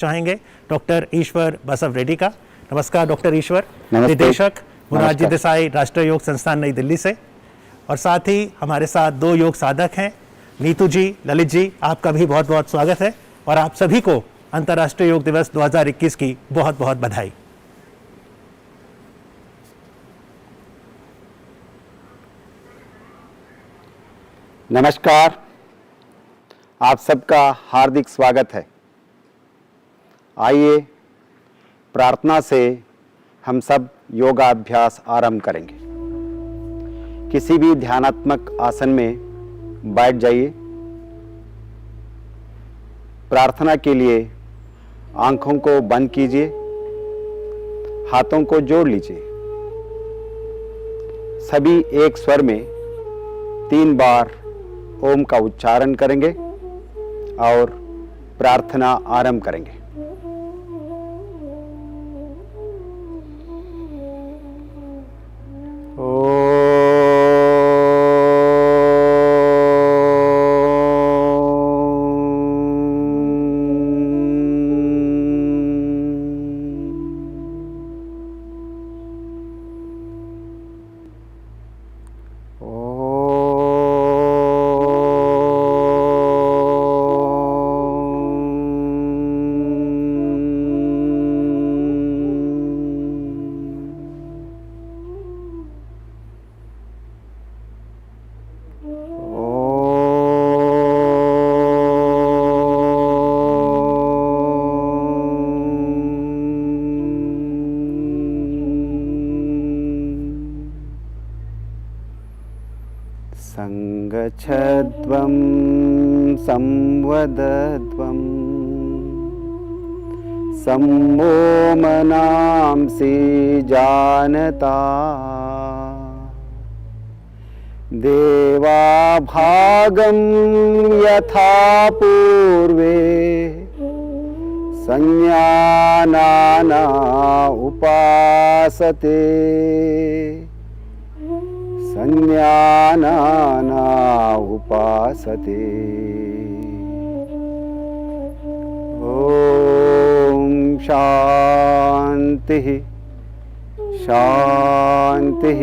चाहेंगे डॉक्टर ईश्वर बसव रेड्डी का। नमस्कार डॉक्टर ईश्वर। नमस्ते। निदेशक मुरारजी नमस्कार। देसाई राष्ट्रीय योग संस्थान नई दिल्ली से। और साथ ही हमारे साथ दो योग साधक हैं, नीतू जी, ललित जी, आपका भी बहुत बहुत स्वागत है और आप सभी को अंतर्राष्ट्रीय योग दिवस 2021 की बहुत बहुत बधाई। नमस्कार, आप सबका हार्दिक स्वागत है। आइए प्रार्थना से हम सब योगाभ्यास आरंभ करेंगे। किसी भी ध्यानात्मक आसन में बैठ जाइए। प्रार्थना के लिए आंखों को बंद कीजिए, हाथों को जोड़ लीजिए। सभी एक स्वर में 3 बार ओम का उच्चारण करेंगे और प्रार्थना आरंभ करेंगे। संगच्छध्वं संवदध्वं सम्मोमनांसि जानता देवाभागं यथा पूर्वे संज्ञानाना उपासते संज्ञानाना उपासते। ओम शांति शांति।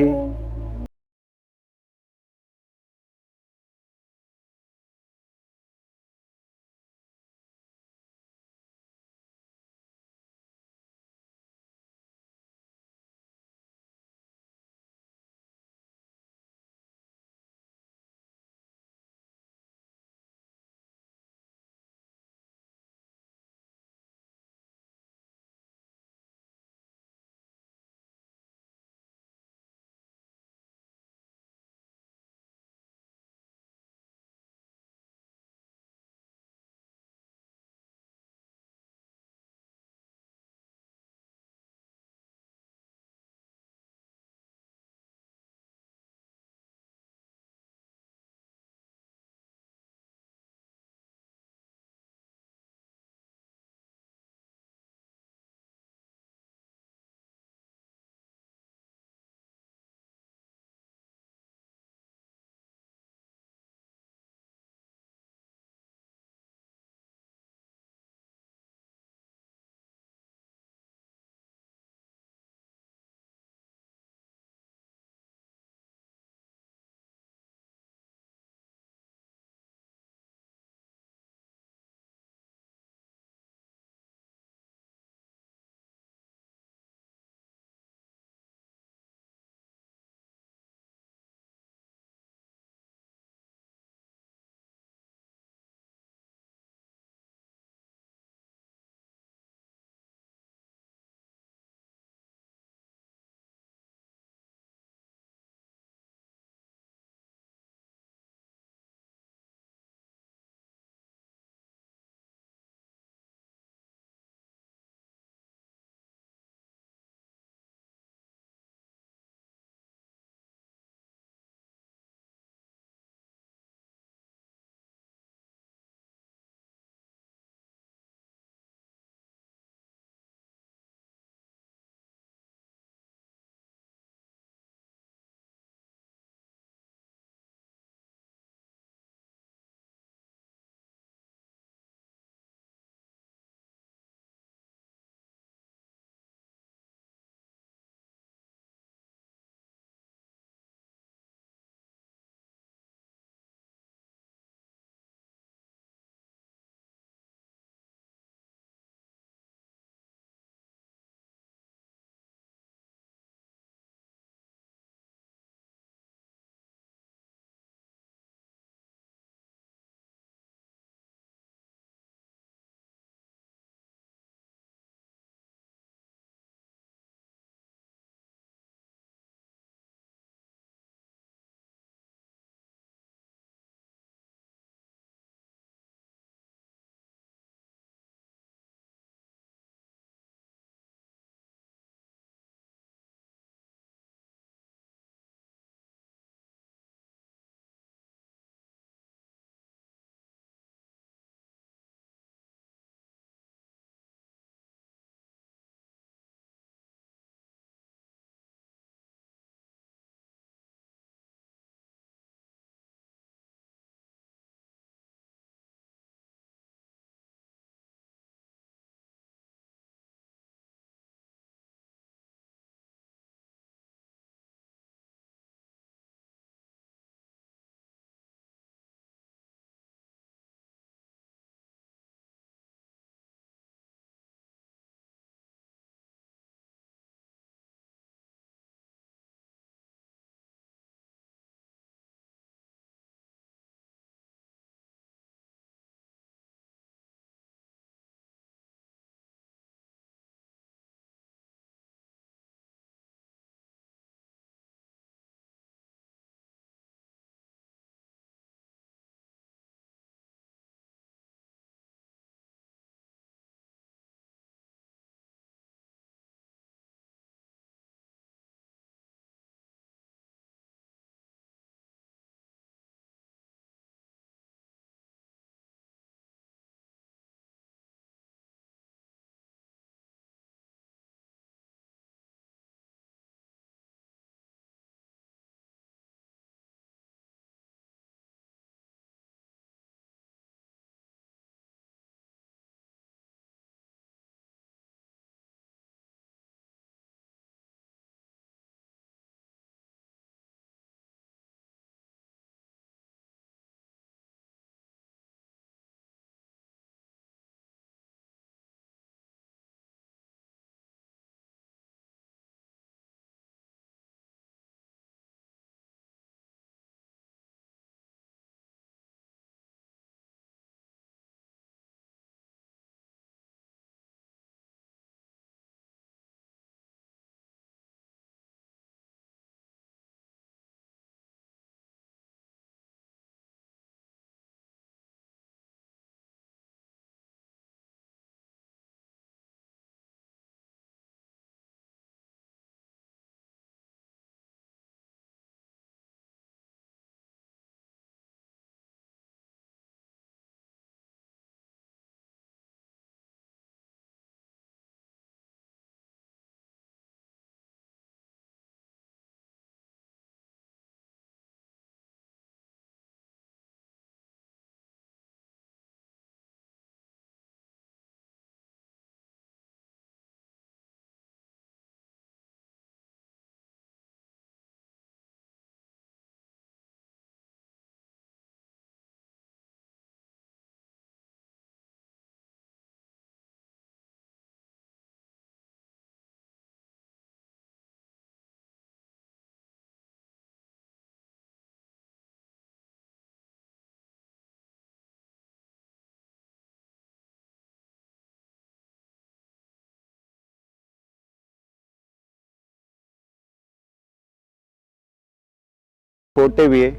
छोड़ते हुए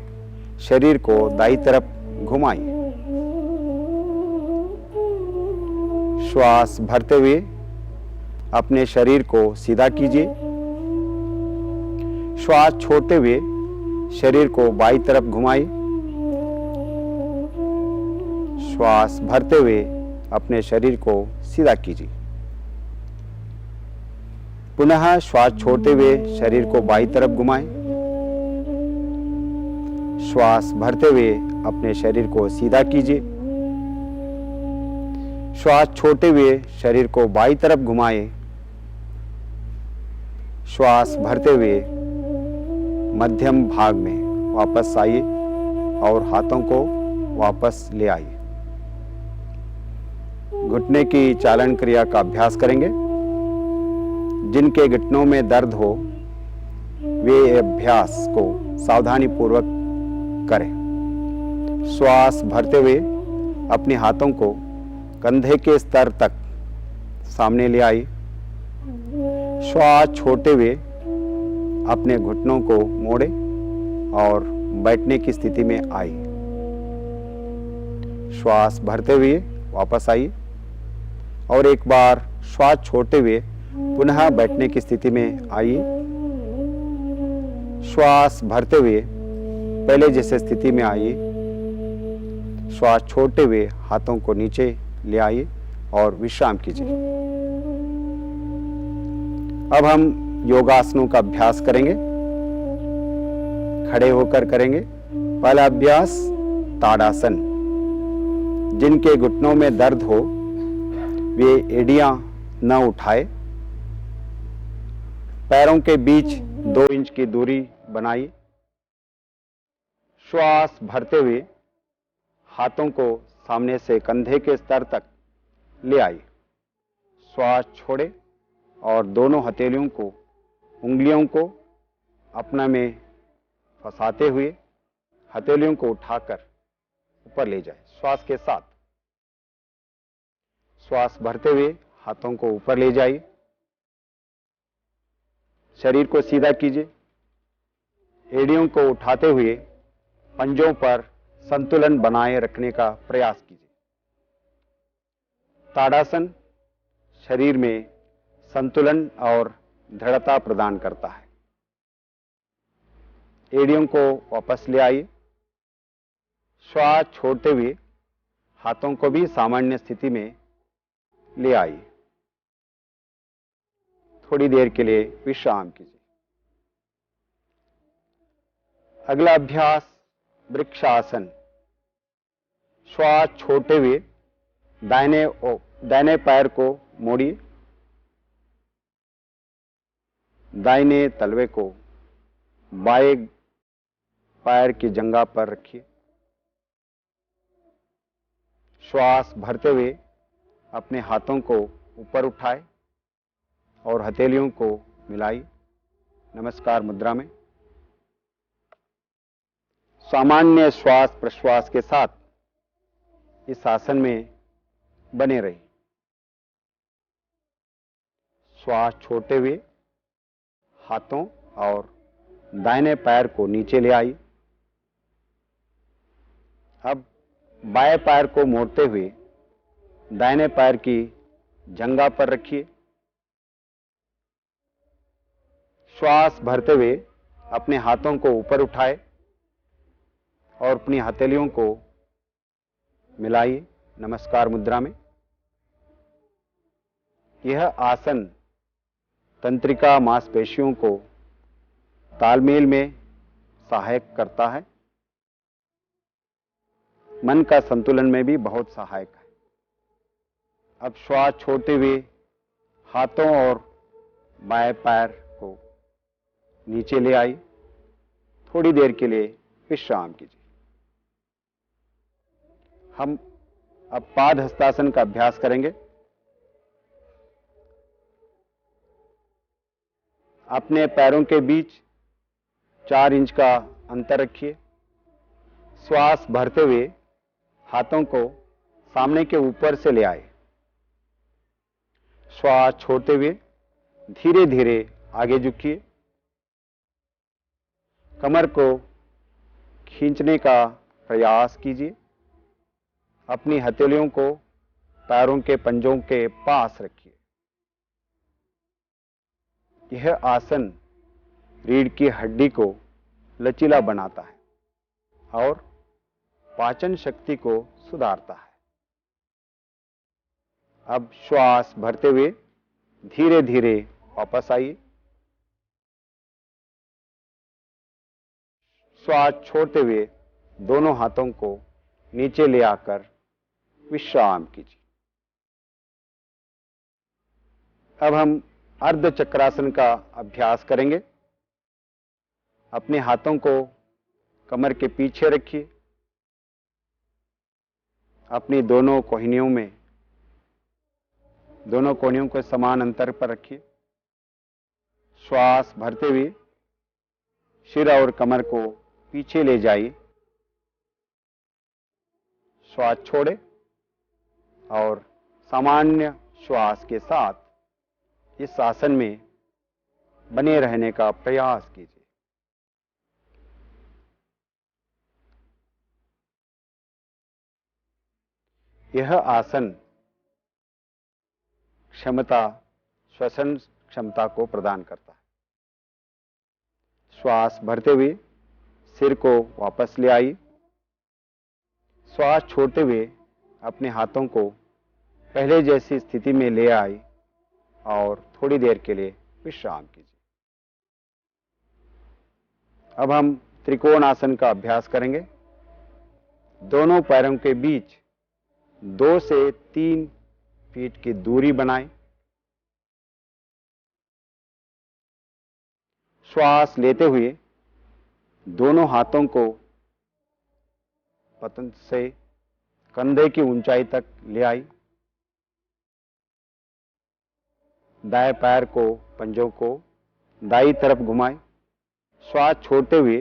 शरीर को दाईं तरफ घुमाइए। श्वास भरते हुए अपने शरीर को सीधा कीजिए। श्वास छोड़ते हुए शरीर को बाईं तरफ घुमाइए। श्वास भरते हुए अपने शरीर को सीधा कीजिए। पुनः श्वास छोड़ते हुए शरीर को बाईं तरफ घुमाएं। श्वास भरते हुए अपने शरीर को सीधा कीजिए। श्वास छोड़ते हुए शरीर को बाईं तरफ घुमाएं। श्वास भरते हुए मध्यम भाग में वापस आइए और हाथों को वापस ले आइए। घुटने की चालन क्रिया का अभ्यास करेंगे। जिनके घुटनों में दर्द हो वे अभ्यास को सावधानी पूर्वक करें। श्वास भरते हुए अपने हाथों को कंधे के स्तर तक सामने ले आइए। श्वास छोड़ते हुए अपने घुटनों को मोड़े और बैठने की स्थिति में आइए। श्वास भरते हुए वापस आइए और एक बार श्वास छोड़ते हुए पुनः बैठने की स्थिति में आइए। श्वास भरते हुए पहले जैसे स्थिति में आइए। श्वास छोड़ते हुए हाथों को नीचे ले आइए और विश्राम कीजिए। अब हम योगासनों का अभ्यास करेंगे। खड़े होकर करेंगे। पहला अभ्यास ताड़ासन। जिनके घुटनों में दर्द हो वे एड़ियां न उठाए। पैरों के बीच 2 इंच की दूरी बनाइए। श्वास भरते हुए हाथों को सामने से कंधे के स्तर तक ले आइए। श्वास छोड़े और दोनों हथेलियों को, उंगलियों को अपना में फंसाते हुए हथेलियों को उठाकर ऊपर ले जाए। श्वास के साथ श्वास भरते हुए हाथों को ऊपर ले जाइए। शरीर को सीधा कीजिए। एड़ियों को उठाते हुए पंजों पर संतुलन बनाए रखने का प्रयास कीजिए। ताड़ासन शरीर में संतुलन और दृढ़ता प्रदान करता है। एड़ियों को वापस ले आइए। श्वास छोड़ते हुए हाथों को भी सामान्य स्थिति में ले आइए। थोड़ी देर के लिए विश्राम कीजिए। अगला अभ्यास वृक्षासन। श्वास छोड़ते हुए दाहिने पैर को मोड़िए। दाहिने तलवे को बाएं पैर की जंघा पर रखिए। श्वास भरते हुए अपने हाथों को ऊपर उठाए और हथेलियों को मिलाइए। नमस्कार मुद्रा में। सामान्य श्वास प्रश्वास के साथ इस आसन में बने रहिए। श्वास छोड़ते हुए हाथों और दाहिने पैर को नीचे ले आइए। अब बाएं पैर को मोड़ते हुए दाहिने पैर की जंघा पर रखिए। श्वास भरते हुए अपने हाथों को ऊपर उठाए और अपनी हथेलियों को मिलाइए। नमस्कार मुद्रा में। यह आसन तंत्रिका मांसपेशियों को तालमेल में सहायक करता है। मन का संतुलन में भी बहुत सहायक है। अब श्वास छोड़ते हुए हाथों और बाएं पैर को नीचे ले आई। थोड़ी देर के लिए विश्राम कीजिए। हम अब पाद हस्तासन का अभ्यास करेंगे। अपने पैरों के बीच 4 इंच का अंतर रखिए। श्वास भरते हुए हाथों को सामने के ऊपर से ले आए। श्वास छोड़ते हुए धीरे धीरे आगे झुकिए। कमर को खींचने का प्रयास कीजिए। अपनी हथेलियों को पैरों के पंजों के पास रखिए। यह आसन रीढ़ की हड्डी को लचीला बनाता है और पाचन शक्ति को सुधारता है। अब श्वास भरते हुए धीरे धीरे वापस आइए। श्वास छोड़ते हुए दोनों हाथों को नीचे ले आकर विश्राम कीजिए। अब हम अर्ध चक्रासन का अभ्यास करेंगे। अपने हाथों को कमर के पीछे रखिए। अपनी दोनों कोहनियों को समान अंतर पर रखिए। श्वास भरते हुए सिर और कमर को पीछे ले जाइए। श्वास छोड़े और सामान्य श्वास के साथ इस आसन में बने रहने का प्रयास कीजिए। यह आसन श्वसन क्षमता को प्रदान करता है। श्वास भरते हुए सिर को वापस ले आइए। श्वास छोड़ते हुए अपने हाथों को पहले जैसी स्थिति में ले आइए और थोड़ी देर के लिए विश्राम कीजिए। अब हम त्रिकोण आसन का अभ्यास करेंगे। दोनों पैरों के बीच 2 से 3 फीट की दूरी बनाएं। श्वास लेते हुए दोनों हाथों को पतन से कंधे की ऊंचाई तक ले आई। दाएं पैर को पंजों को दाईं तरफ घुमाएं। श्वास छोड़ते हुए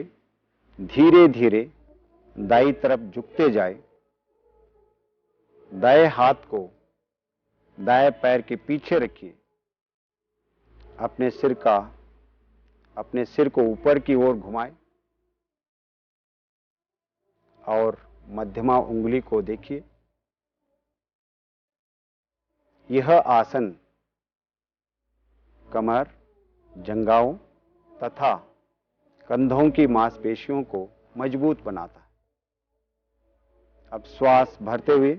धीरे धीरे दाईं तरफ झुकते जाए। दाएं हाथ को दाएं पैर के पीछे रखिए। अपने सिर को ऊपर की ओर घुमाएं और मध्यमा उंगली को देखिए। यह आसन कमर, जंघाओं तथा कंधों की मांसपेशियों को मजबूत बनाता है। अब श्वास भरते हुए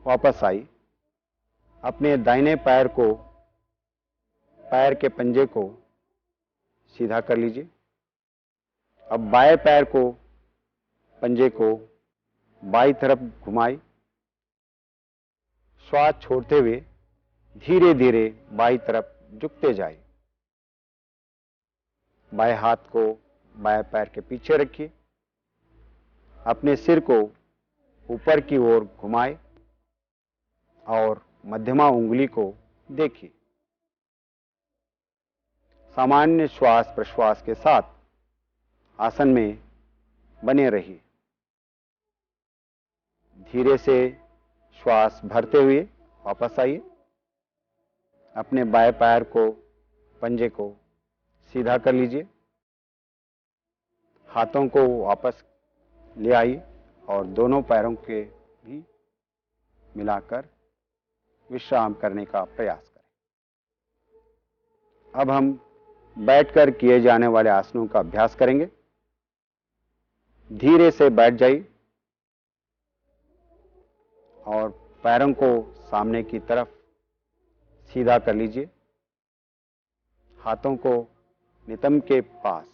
वापस आई। अपने दाहिने पैर के पंजे को सीधा कर लीजिए। अब बाएं पैर को पंजे को बाईं तरफ घुमाई। श्वास छोड़ते हुए धीरे धीरे बाईं तरफ झुकते जाए। बाएं हाथ को बाएं पैर के पीछे रखिए। अपने सिर को ऊपर की ओर घुमाए और मध्यमा उंगली को देखिए। सामान्य श्वास प्रश्वास के साथ आसन में बने रहिए। धीरे से श्वास भरते हुए वापस आइए। अपने बाएं पैर को पंजे को सीधा कर लीजिए। हाथों को वापस ले आइए और दोनों पैरों के भी मिलाकर विश्राम करने का प्रयास करें। अब हम बैठकर किए जाने वाले आसनों का अभ्यास करेंगे। धीरे से बैठ जाइए और पैरों को सामने की तरफ सीधा कर लीजिए। हाथों को नितंब के पास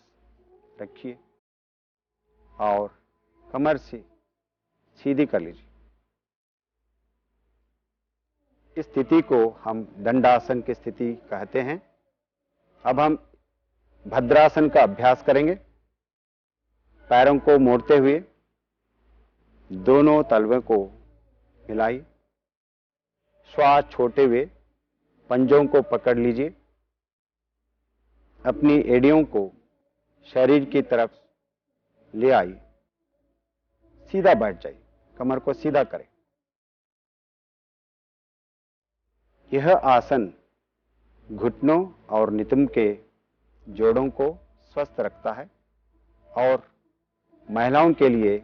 रखिए और कमर से सीधी कर लीजिए। इस स्थिति को हम दंडासन की स्थिति कहते हैं। अब हम भद्रासन का अभ्यास करेंगे। पैरों को मोड़ते हुए दोनों तलवों को मिलाई। श्वास छोड़ते हुए पंजों को पकड़ लीजिए। अपनी एड़ियों को शरीर की तरफ ले आइए। सीधा बैठ जाइए। कमर को सीधा करें। यह आसन घुटनों और नितंब के जोड़ों को स्वस्थ रखता है और महिलाओं के लिए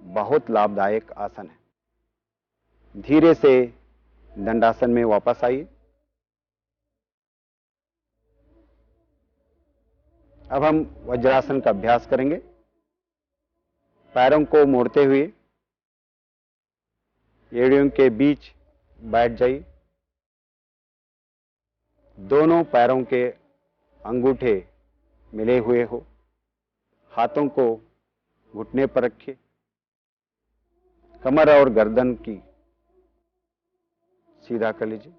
बहुत लाभदायक आसन है। धीरे से दंडासन में वापस आइए। अब हम वज्रासन का अभ्यास करेंगे। पैरों को मोड़ते हुए एड़ियों के बीच बैठ जाइए। दोनों पैरों के अंगूठे मिले हुए हो। हाथों को घुटने पर रखिए। कमर और गर्दन की सीधा कर लीजिए।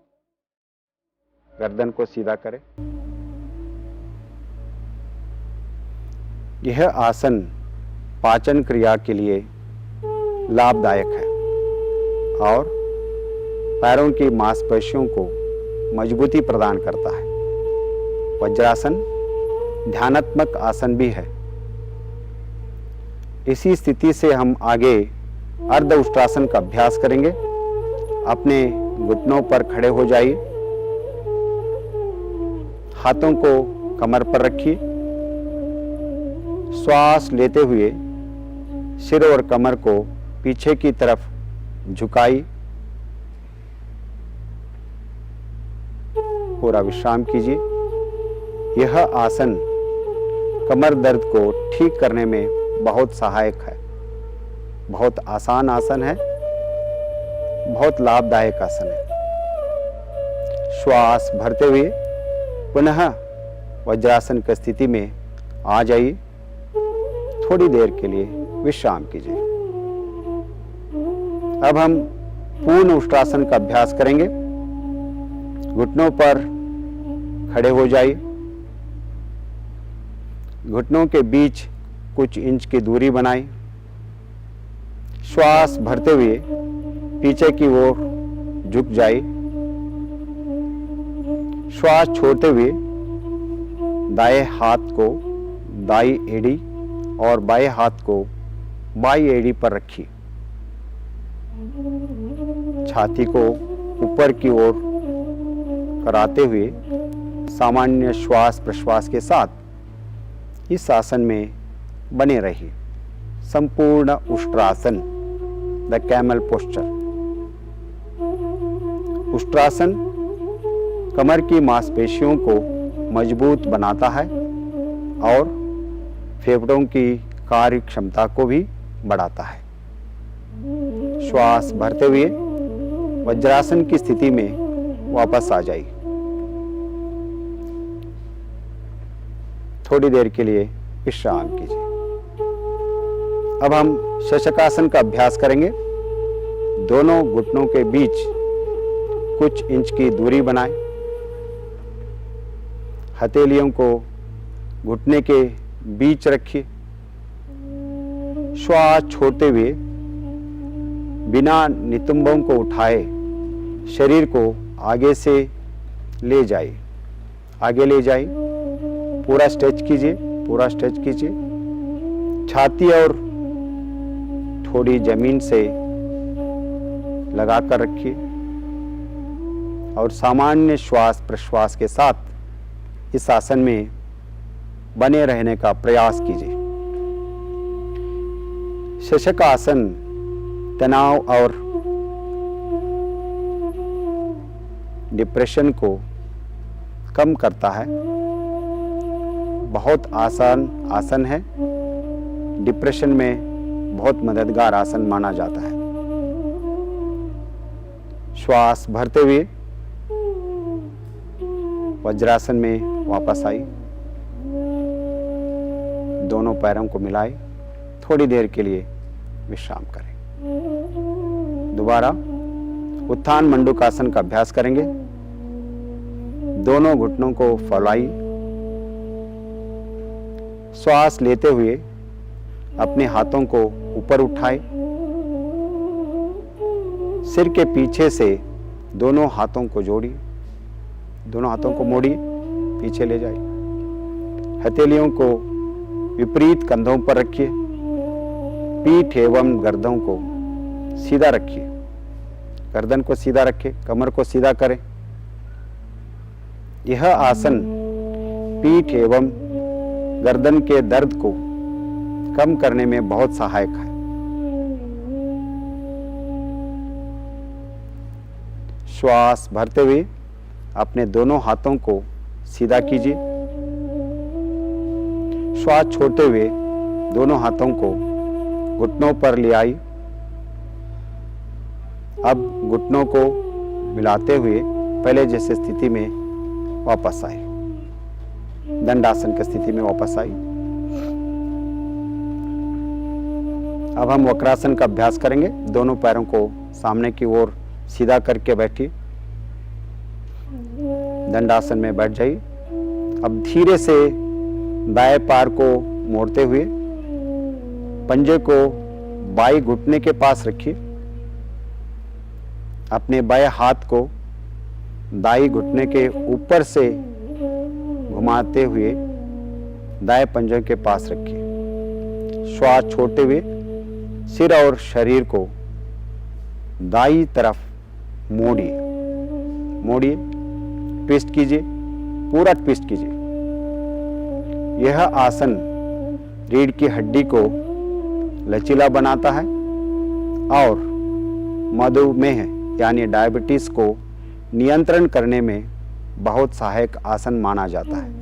गर्दन को सीधा करें। यह आसन पाचन क्रिया के लिए लाभदायक है और पैरों की मांसपेशियों को मजबूती प्रदान करता है। वज्रासन ध्यानात्मक आसन भी है। इसी स्थिति से हम आगे अर्ध उष्ट्रासन का अभ्यास करेंगे। अपने घुटनों पर खड़े हो जाइए। हाथों को कमर पर रखिए। श्वास लेते हुए सिर और कमर को पीछे की तरफ झुकाइए। पूरा विश्राम कीजिए। यह आसन कमर दर्द को ठीक करने में बहुत सहायक है। बहुत आसान आसन है। बहुत लाभदायक आसन है। श्वास भरते हुए पुनः वज्रासन की स्थिति में आ जाइए। थोड़ी देर के लिए विश्राम कीजिए। अब हम पूर्ण उष्ट्रासन का अभ्यास करेंगे। घुटनों पर खड़े हो जाइए। घुटनों के बीच कुछ इंच की दूरी बनाएं। श्वास भरते हुए पीछे की ओर झुक जाइए। श्वास छोड़ते हुए दाएं हाथ को दाईं एड़ी और बाएं हाथ को बाईं एड़ी पर रखिए। छाती को ऊपर की ओर कराते हुए सामान्य श्वास प्रश्वास के साथ इस आसन में बने रहिए। संपूर्ण Ushtrasana, the camel posture. Ushtrasana कमर की मांसपेशियों को मजबूत बनाता है और फेफड़ों की कार्य क्षमता को भी बढ़ाता है। श्वास भरते हुए वज्रासन की स्थिति में वापस आ जाइए। थोड़ी देर के लिए विश्राम कीजिए। अब हम शशकासन का अभ्यास करेंगे। दोनों घुटनों के बीच कुछ इंच की दूरी बनाएं। हथेलियों को घुटने के बीच रखिए। श्वास छोड़ते हुए बिना नितंबों को उठाए शरीर को आगे से ले जाइए। आगे ले जाइए। पूरा स्ट्रेच कीजिए। पूरा स्ट्रेच कीजिए। छाती और थोड़ी जमीन से लगाकर रखिए और सामान्य श्वास प्रश्वास के साथ इस आसन में बने रहने का प्रयास कीजिए। शशकासन तनाव और डिप्रेशन को कम करता है। बहुत आसान आसन है। डिप्रेशन में बहुत मददगार आसन माना जाता है। श्वास भरते हुए वज्रासन में वापस आई। दोनों पैरों को मिलाए। थोड़ी देर के लिए विश्राम करें। दोबारा उत्थान मंडूकासन का अभ्यास करेंगे। दोनों घुटनों को फैलाइए। श्वास लेते हुए अपने हाथों को ऊपर उठाए। सिर के पीछे से दोनों हाथों को जोड़िए। दोनों हाथों को मोड़िए, पीछे ले जाइए। हथेलियों को विपरीत कंधों पर रखिए। पीठ एवं गर्दन को सीधा रखिए। गर्दन को सीधा रखें। कमर को सीधा करें। यह आसन पीठ एवं गर्दन के दर्द को कम करने में बहुत सहायक है। श्वास भरते हुए अपने दोनों हाथों को सीधा कीजिए। श्वास छोड़ते हुए दोनों हाथों को घुटनों पर ले आइए। अब घुटनों को मिलाते हुए पहले जैसे स्थिति में वापस आए, दंडासन की स्थिति में वापस आई। अब हम वक्रासन का अभ्यास करेंगे। दोनों पैरों को सामने की ओर सीधा करके बैठिए, दंडासन में बैठ जाइए। अब धीरे से दाएं पैर को मोड़ते हुए पंजे को बाएं घुटने के पास रखिए। अपने बाएं हाथ को दाएं घुटने के ऊपर से घुमाते हुए दाएं पंजे के पास रखिए। श्वास छोड़ते हुए सिर और शरीर को दाईं तरफ मोड़िए, मोड़िए, ट्विस्ट कीजिए, पूरा ट्विस्ट कीजिए। यह आसन रीढ़ की हड्डी को लचीला बनाता है और मधुमेह यानी डायबिटीज को नियंत्रण करने में बहुत सहायक आसन माना जाता है।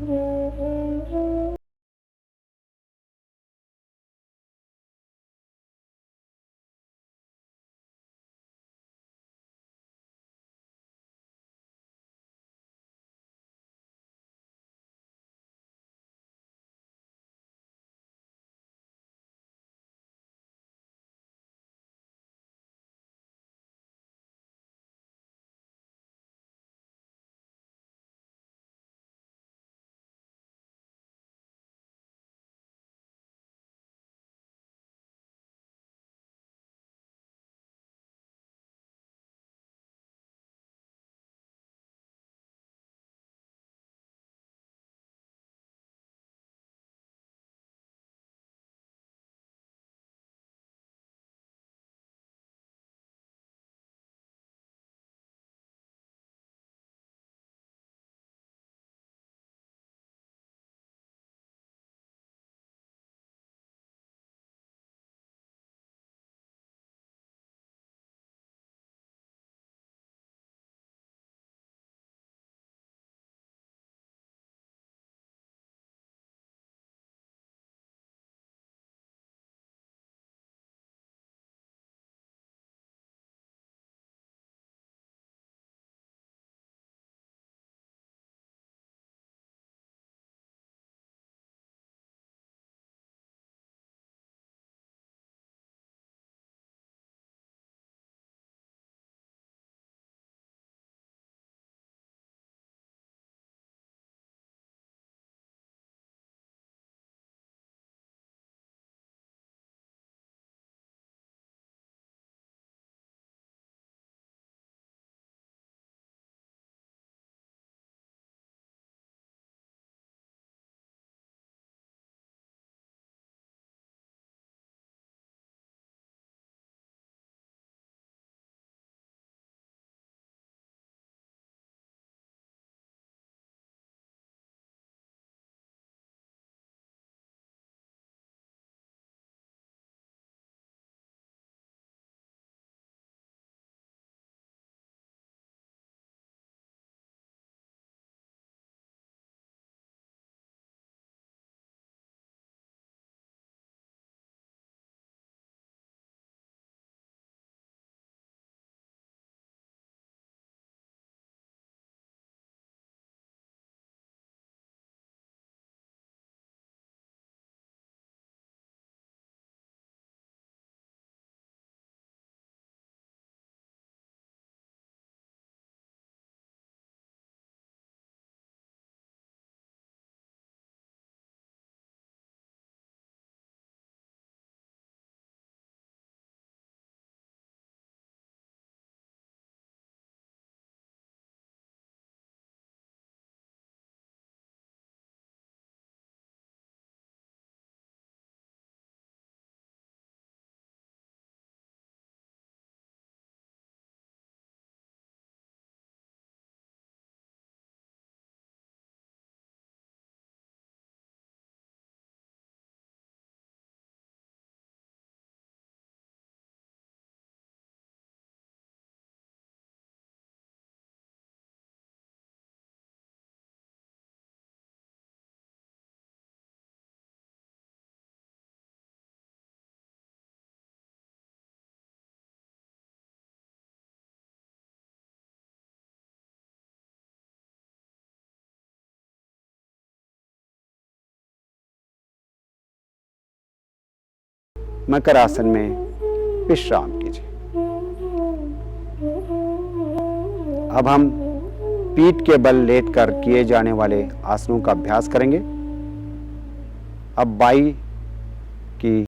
मकर आसन में विश्राम कीजिए। अब हम पीठ के बल लेटकर किए जाने वाले आसनों का अभ्यास करेंगे। अब बाई की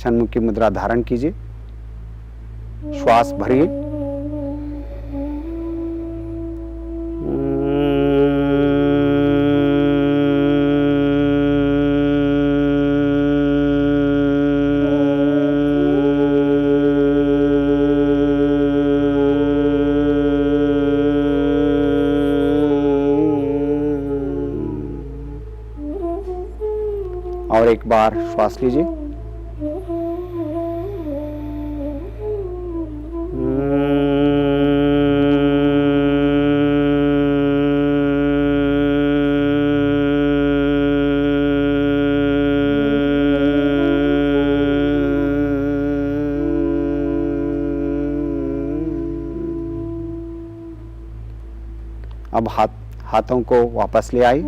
षण्मुखी मुद्रा धारण कीजिए, श्वास भरिए। और एक बार श्वास लीजिए। अब हाथों को वापस ले आई।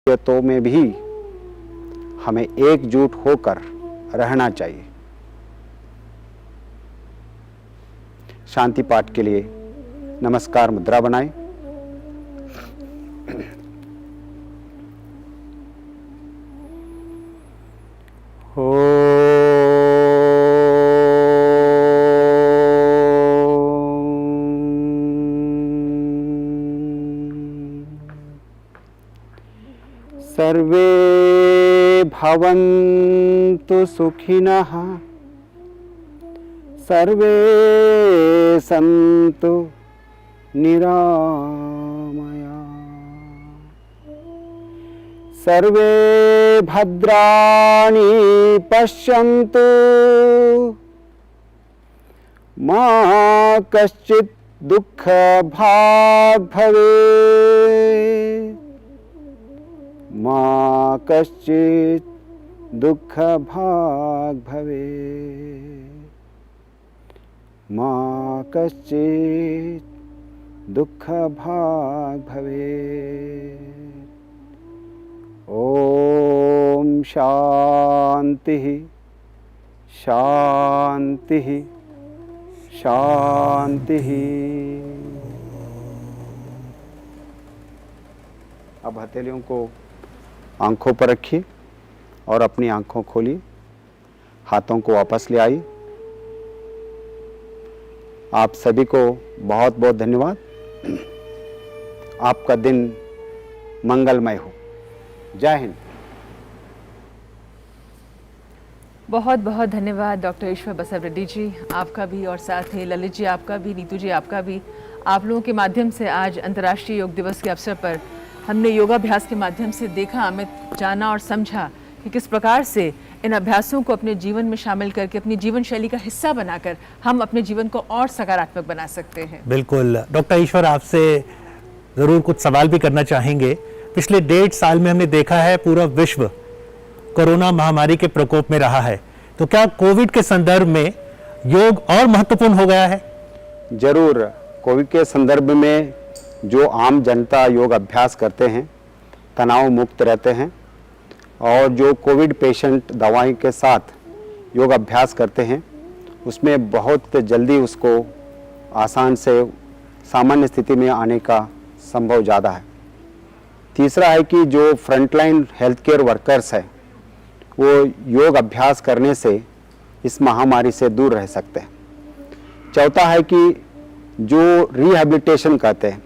तो में भी हमें एकजुट होकर रहना चाहिए। शांति पाठ के लिए नमस्कार मुद्रा बनाएं। सर्वे भवन्तु सुखिनः, सर्वे सन्तु निरामया, सर्वे भद्राणि पश्यन्तु, मा कश्चित् दुःखभाग् भवेत्, मा कश्चित् दुःखभाग् भवेत्, मा कश्चित् दुःखभाग् भवेत्। ॐ शान्तिः शान्तिः शांति। अब हथेलियों को आंखों पर रखिए और अपनी आंखों खोलिए, हाथों को वापस ले आइए। आप सभी को बहुत बहुत धन्यवाद। आपका दिन मंगलमय हो। जय हिंद। बहुत बहुत धन्यवाद डॉक्टर ईश्वर बसव रेड्डी जी, आपका भी, और साथ ही ललित जी आपका भी, नीतू जी आपका भी। आप लोगों के माध्यम से आज अंतर्राष्ट्रीय योग दिवस के अवसर पर हमने योगाभ्यास के माध्यम से देखा, हमें जाना और समझा कि किस प्रकार से इन अभ्यासों को अपने जीवन में शामिल करके अपनी जीवन शैली का हिस्सा बनाकर हम अपने जीवन को और सकारात्मक बना सकते हैं। बिल्कुल डॉक्टर ईश्वर, आपसे ज़रूर कुछ सवाल भी करना चाहेंगे। पिछले 1.5 साल में हमने देखा है पूरा विश्व कोरोना महामारी के प्रकोप में रहा है, तो क्या कोविड के संदर्भ में योग और महत्वपूर्ण हो गया है? जरूर। कोविड के संदर्भ में जो आम जनता योग अभ्यास करते हैं, तनाव मुक्त रहते हैं, और जो कोविड पेशेंट दवाई के साथ योग अभ्यास करते हैं, उसमें बहुत जल्दी उसको आसान से सामान्य स्थिति में आने का संभव ज़्यादा है। तीसरा है कि जो फ्रंटलाइन हेल्थ केयर वर्कर्स है, वो योग अभ्यास करने से इस महामारी से दूर रह सकते हैं। चौथा है कि जो रिहैबिलिटेशन कहते हैं,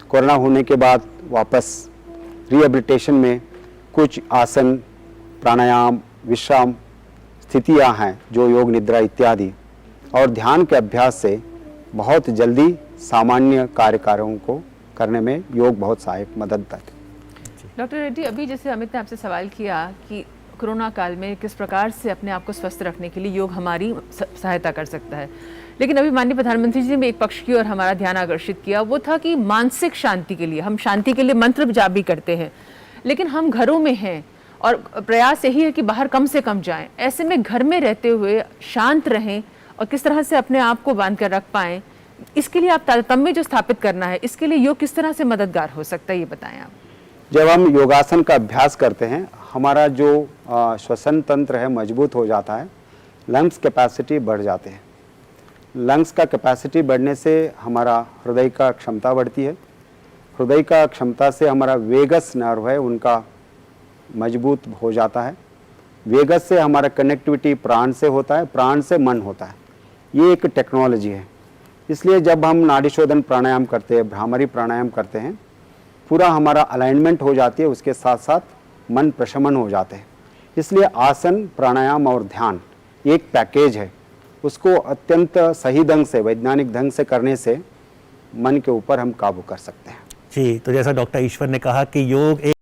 कोरोना होने के बाद वापस रिहैबिलिटेशन में कुछ आसन, प्राणायाम, विश्राम स्थितियां हैं, जो योग निद्रा इत्यादि और ध्यान के अभ्यास से बहुत जल्दी सामान्य कार्यों को करने में योग बहुत सहायक मदद है। डॉक्टर रेड्डी, अभी जैसे अमित ने आपसे सवाल किया कि कोरोना काल में किस प्रकार से अपने आप को स्वस्थ रखने के लिए योग हमारी सहायता कर सकता है, लेकिन अभी माननीय प्रधानमंत्री जी ने एक पक्ष की ओर हमारा ध्यान आकर्षित किया, वो था कि मानसिक शांति के लिए हम शांति के लिए मंत्र जाप भी करते हैं, लेकिन हम घरों में हैं और प्रयास यही है कि बाहर कम से कम जाएं। ऐसे में घर में रहते हुए शांत रहें और किस तरह से अपने आप को बांध कर रख पाएं, इसके लिए आप तारतम्य जो स्थापित करना है, इसके लिए योग किस तरह से मददगार हो सकता है, ये बताएं आप। जब हम योगासन का अभ्यास करते हैं, हमारा जो श्वसन तंत्र है मजबूत हो जाता है, लंग्स कैपेसिटी बढ़ जाते हैं। लंग्स का कैपेसिटी बढ़ने से हमारा हृदय का क्षमता बढ़ती है। हृदय का क्षमता से हमारा वेगस नर्व है, उनका मजबूत हो जाता है। वेगस से हमारा कनेक्टिविटी प्राण से होता है, प्राण से मन होता है। ये एक टेक्नोलॉजी है। इसलिए जब हम नाड़ी शोधन प्राणायाम करते हैं, भ्रामरी प्राणायाम करते हैं, पूरा हमारा अलाइनमेंट हो जाती है, उसके साथ साथ मन प्रशमन हो जाते हैं। इसलिए आसन, प्राणायाम और ध्यान एक पैकेज है। उसको अत्यंत सही ढंग से, वैज्ञानिक ढंग से करने से मन के ऊपर हम काबू कर सकते हैं। जी, तो जैसा डॉक्टर ईश्वर ने कहा कि योग